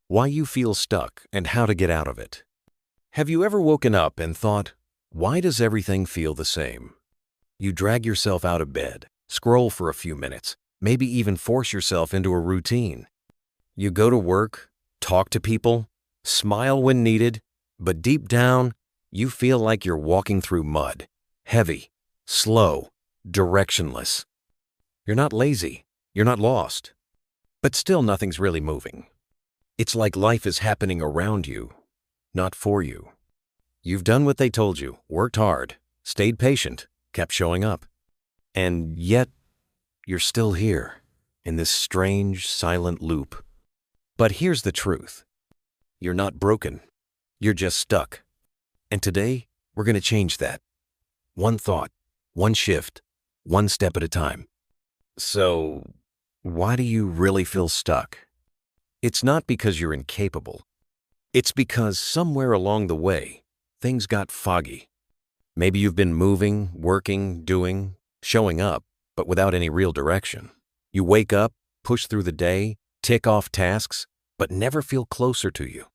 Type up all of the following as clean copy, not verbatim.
why you feel stuck, and how to get out of it. Have you ever woken up and thought, why does everything feel the same? You drag yourself out of bed, scroll for a few minutes, maybe even force yourself into a routine. You go to work, talk to people, smile when needed, but deep down, you feel like you're walking through mud, heavy, slow, directionless. You're not lazy, you're not lost, but still nothing's really moving. It's like life is happening around you, not for you. You've done what they told you, worked hard, stayed patient, kept showing up. And yet, you're still here, in this strange, silent loop. But here's the truth. You're not broken. You're just stuck. And today, we're going to change that. One thought, one shift, one step at a time. So, why do you really feel stuck? It's not because you're incapable. It's because somewhere along the way, things got foggy. Maybe you've been moving, working, doing, showing up, but without any real direction. You wake up, push through the day, tick off tasks, but never feel closer to you.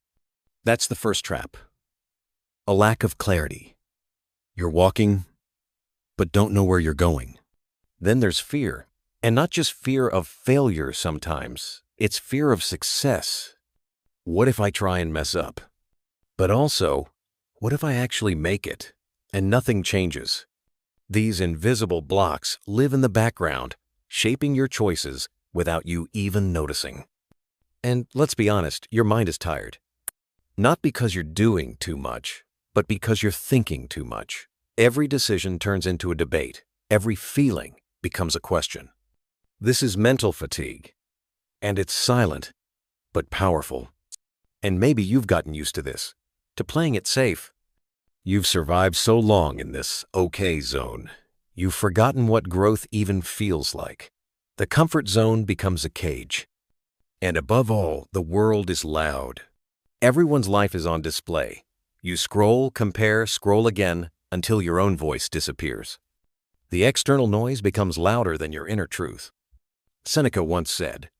That's the first trap. A lack of clarity. You're walking, but don't know where you're going. Then there's fear, and not just fear of failure sometimes. It's fear of success. What if I try and mess up? But also, what if I actually make it and nothing changes? These invisible blocks live in the background, shaping your choices without you even noticing. And let's be honest, your mind is tired. Not because you're doing too much, but because you're thinking too much. Every decision turns into a debate. Every feeling becomes a question. This is mental fatigue. And it's silent, but powerful. And maybe you've gotten used to this, to playing it safe. You've survived so long in this okay zone. You've forgotten what growth even feels like. The comfort zone becomes a cage. And above all, the world is loud. Everyone's life is on display. You scroll, compare, scroll again, until your own voice disappears. The external noise becomes louder than your inner truth. Seneca once said,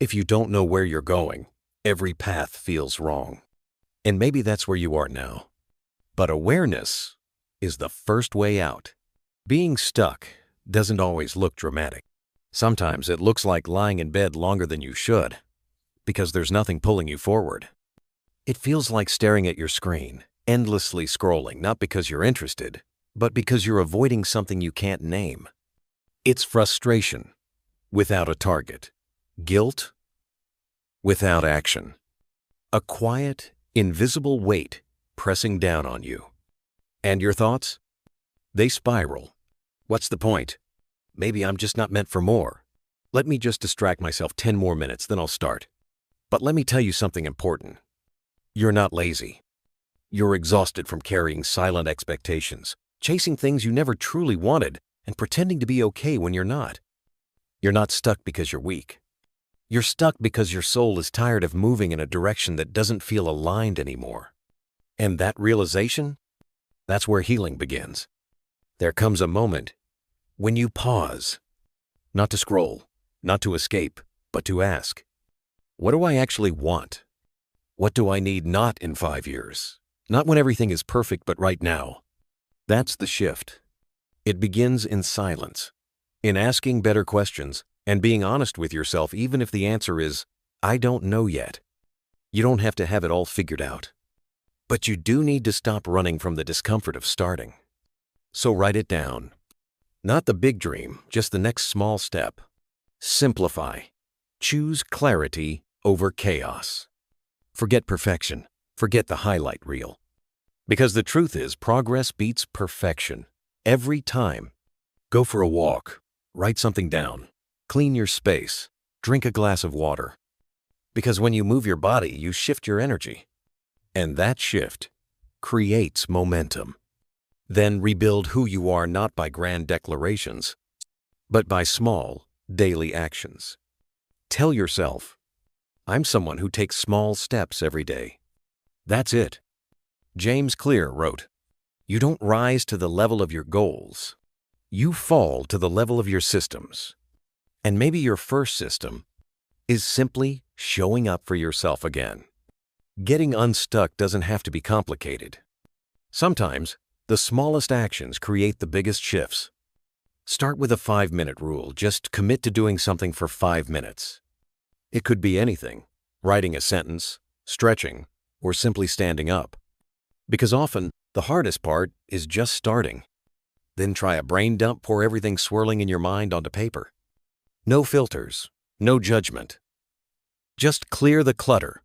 "If you don't know where you're going, every path feels wrong." And maybe that's where you are now. But awareness is the first way out. Being stuck doesn't always look dramatic. Sometimes it looks like lying in bed longer than you should, because there's nothing pulling you forward. It feels like staring at your screen, endlessly scrolling, not because you're interested, but because you're avoiding something you can't name. It's frustration without a target. Guilt without action. A quiet, invisible weight pressing down on you. And your thoughts? They spiral. What's the point? Maybe I'm just not meant for more. Let me just distract myself 10 more minutes, then I'll start. But let me tell you something important. You're not lazy. You're exhausted from carrying silent expectations, chasing things you never truly wanted, and pretending to be okay when you're not. You're not stuck because you're weak. You're stuck because your soul is tired of moving in a direction that doesn't feel aligned anymore. And that realization? That's where healing begins. There comes a moment when you pause, not to scroll, not to escape, but to ask, what do I actually want? What do I need not in 5 years? Not when everything is perfect, but right now. That's the shift. It begins in silence, in asking better questions, and being honest with yourself even if the answer is, I don't know yet. You don't have to have it all figured out. But you do need to stop running from the discomfort of starting. So write it down. Not the big dream, just the next small step. Simplify. Choose clarity over chaos. Forget perfection. Forget the highlight reel. Because the truth is, progress beats perfection. Every time. Go for a walk. Write something down. Clean your space. Drink a glass of water. Because when you move your body, you shift your energy. And that shift creates momentum. Then rebuild who you are not by grand declarations, but by small, daily actions. Tell yourself, I'm someone who takes small steps every day. That's it. James Clear wrote, you don't rise to the level of your goals. You fall to the level of your systems. And maybe your first system is simply showing up for yourself again. Getting unstuck doesn't have to be complicated. Sometimes, the smallest actions create the biggest shifts. Start with a 5-minute rule. Just commit to doing something for 5 minutes. It could be anything: writing a sentence, stretching, or simply standing up. Because often, the hardest part is just starting. Then try a brain dump. Pour everything swirling in your mind onto paper. No filters, no judgment. Just clear the clutter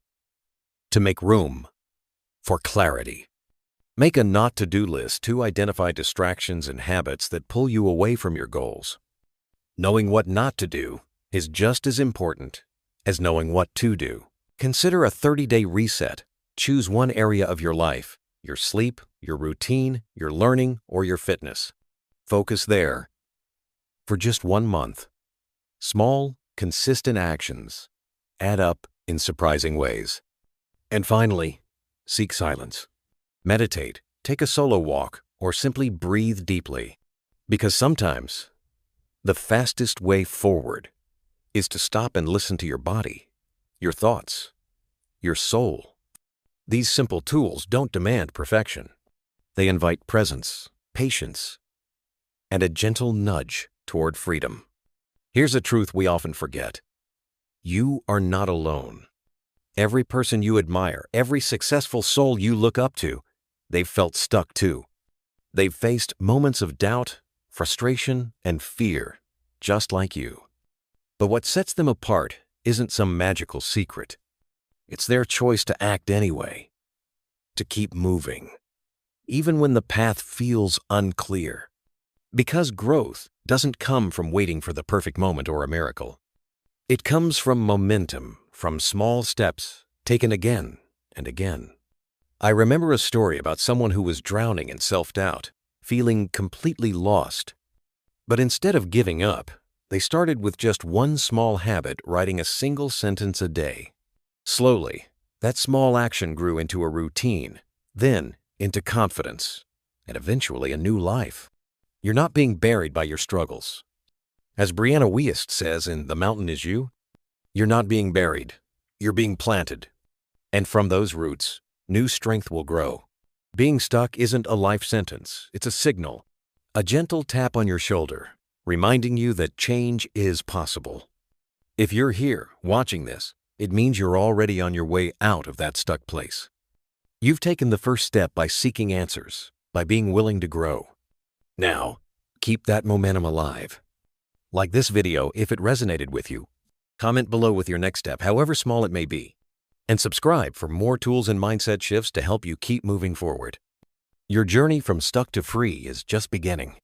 to make room for clarity. Make a not-to-do list to identify distractions and habits that pull you away from your goals. Knowing what not to do is just as important as knowing what to do. Consider a 30-day reset. Choose one area of your life: your sleep, your routine, your learning, or your fitness. Focus there for just 1 month. Small, consistent actions add up in surprising ways. And finally, seek silence. Meditate, take a solo walk, or simply breathe deeply. Because sometimes, the fastest way forward is to stop and listen to your body, your thoughts, your soul. These simple tools don't demand perfection. They invite presence, patience, and a gentle nudge toward freedom. Here's a truth we often forget: you are not alone. Every person you admire, every successful soul you look up to, they've felt stuck too. They've faced moments of doubt, frustration, and fear, just like you. But what sets them apart isn't some magical secret. It's their choice to act anyway, to keep moving, even when the path feels unclear. Because growth doesn't come from waiting for the perfect moment or a miracle. It comes from momentum, from small steps taken again and again. I remember a story about someone who was drowning in self-doubt, feeling completely lost. But instead of giving up, they started with just one small habit: writing a single sentence a day. Slowly, that small action grew into a routine, then into confidence, and eventually a new life. You're not being buried by your struggles. As Brianna Wiest says in The Mountain Is You, you're not being buried, you're being planted. And from those roots, new strength will grow. Being stuck isn't a life sentence, it's a signal, a gentle tap on your shoulder, reminding you that change is possible. If you're here watching this, it means you're already on your way out of that stuck place. You've taken the first step by seeking answers, by being willing to grow. Now, keep that momentum alive. Like this video if it resonated with you. Comment below with your next step, however small it may be. And subscribe for more tools and mindset shifts to help you keep moving forward. Your journey from stuck to free is just beginning.